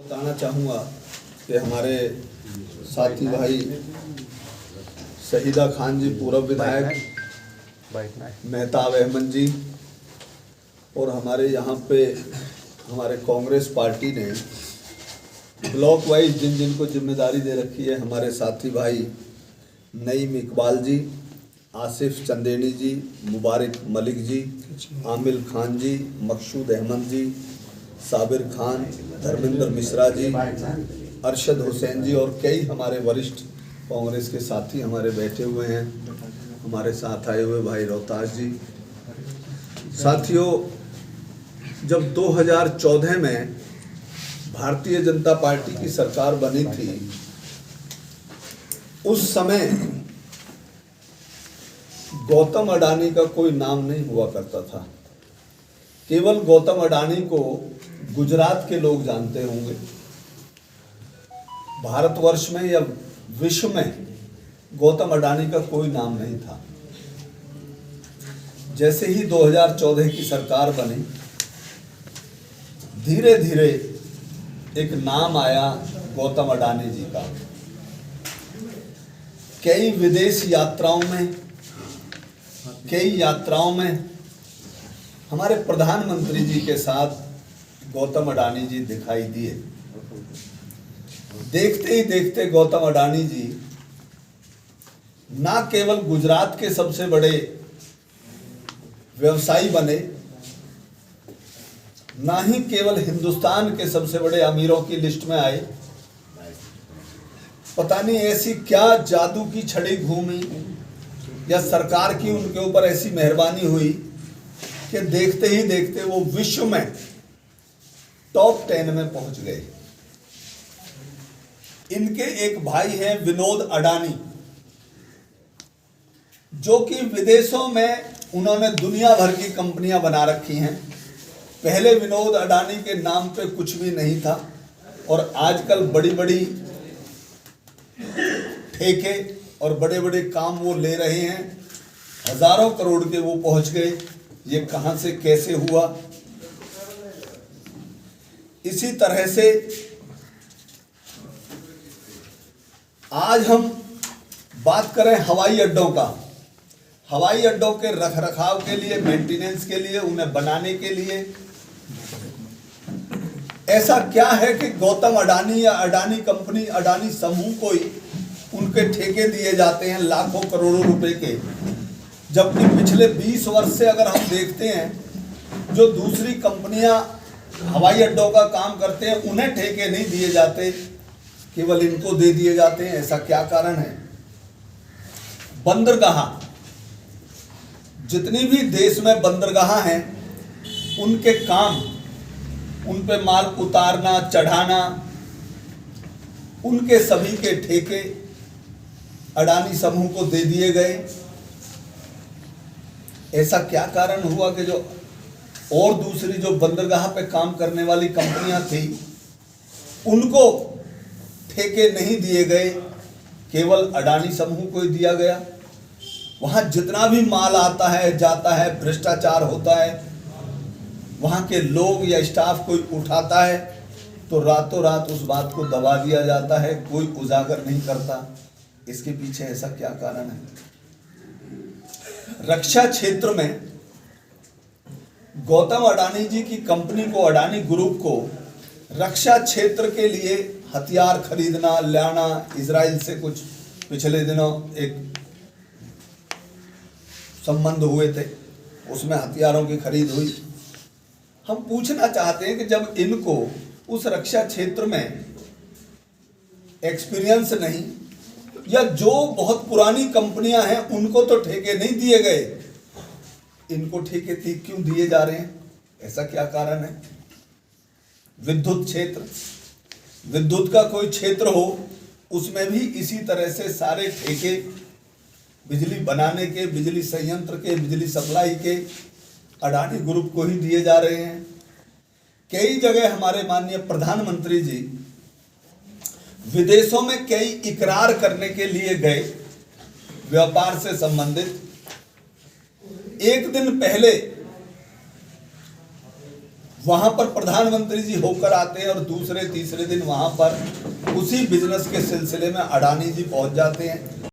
बताना चाहूँगा कि हमारे साथी भाई शहीदा खान जी, पूर्व विधायक मेहताब अहमद जी, और हमारे यहाँ पे हमारे कांग्रेस पार्टी ने ब्लॉक वाइज जिन जिनको जिम्मेदारी दे रखी है, हमारे साथी भाई नईम इकबाल जी, आसिफ चंदेनी जी, मुबारक मलिक जी, आमिल खान जी, मकसूद अहमद जी, साबिर खान, धर्मेंद्र मिश्रा जी, अरशद हुसैन जी और कई हमारे वरिष्ठ कांग्रेस के साथी हमारे बैठे हुए हैं। हमारे साथ आए हुए भाई रोहतास जी। साथियों, जब 2014 में भारतीय जनता पार्टी की सरकार बनी थी, उस समय गौतम अडानी का कोई नाम नहीं हुआ करता था। केवल गौतम अडानी को गुजरात के लोग जानते होंगे। भारतवर्ष में या विश्व में गौतम अडानी का कोई नाम नहीं था। जैसे ही 2014 की सरकार बनी, धीरे धीरे एक नाम आया गौतम अडानी जी का। कई विदेश यात्राओं में हमारे प्रधानमंत्री जी के साथ गौतम अडानी जी दिखाई दिए। देखते ही देखते गौतम अडानी जी ना केवल गुजरात के सबसे बड़े व्यवसायी बने, ना ही केवल हिंदुस्तान के सबसे बड़े अमीरों की लिस्ट में आए। पता नहीं ऐसी क्या जादू की छड़ी घूमी या सरकार की उनके ऊपर ऐसी मेहरबानी हुई कि देखते ही देखते वो विश्व में टॉप 10 में पहुंच गए। इनके एक भाई हैं विनोद अडानी, जो कि विदेशों में उन्होंने दुनिया भर की कंपनियां बना रखी हैं। पहले विनोद अडानी के नाम पे कुछ भी नहीं था और आजकल बड़ी बड़ी ठेके और बड़े बड़े काम वो ले रहे हैं। हजारों करोड़ के वो पहुंच गए। ये कहां से कैसे हुआ? इसी तरह से आज हम बात करें हवाई अड्डों का। हवाई अड्डों के रखरखाव के लिए, मेंटेनेंस के लिए, उन्हें बनाने के लिए ऐसा क्या है कि गौतम अडानी या अडानी कंपनी, अडानी समूह को उनके ठेके दिए जाते हैं लाखों करोड़ों रुपए के। जबकि पिछले 20 वर्ष से अगर हम देखते हैं, जो दूसरी कंपनियां हवाई अड्डों का काम करते हैं उन्हें ठेके नहीं दिए जाते, केवल इनको दे दिए जाते हैं। ऐसा क्या कारण है? बंदरगाह, जितनी भी देश में बंदरगाह हैं, उनके काम, उन पे माल उतारना, चढ़ाना, उनके सभी के ठेके अडानी समूह को दे दिए गए। ऐसा क्या कारण हुआ कि जो और दूसरी जो बंदरगाह पे काम करने वाली कंपनियां थी, उनको ठेके नहीं दिए गए, केवल अडानी समूह को ही दिया गया? वहां जितना भी माल आता है, जाता है, भ्रष्टाचार होता है, वहां के लोग या स्टाफ कोई उठाता है तो रातों रात उस बात को दबा दिया जाता है, कोई उजागर नहीं करता। इसके पीछे ऐसा क्या कारण है? रक्षा क्षेत्र में गौतम अडानी जी की कंपनी को, अडानी ग्रुप को रक्षा क्षेत्र के लिए हथियार खरीदना, लाना, इजराइल से कुछ पिछले दिनों एक संबंध हुए थे, उसमें हथियारों की खरीद हुई। हम पूछना चाहते हैं कि जब इनको उस रक्षा क्षेत्र में एक्सपीरियंस नहीं, या जो बहुत पुरानी कंपनियां हैं उनको तो ठेके नहीं दिए गए, इनको ठेके क्यों दिए जा रहे हैं? ऐसा क्या कारण है? विद्युत क्षेत्र, विद्युत का कोई क्षेत्र हो, उसमें भी इसी तरह से सारे ठेके बिजली बनाने के, बिजली संयंत्र के, बिजली सप्लाई के अडानी ग्रुप को ही दिए जा रहे हैं। कई जगह हमारे माननीय प्रधानमंत्री जी विदेशों में कई इकरार करने के लिए गए व्यापार से संबंधित। 1 दिन पहले वहाँ पर प्रधानमंत्री जी होकर आते हैं और दूसरे तीसरे दिन वहाँ पर उसी बिजनेस के सिलसिले में अडानी जी पहुँच जाते हैं।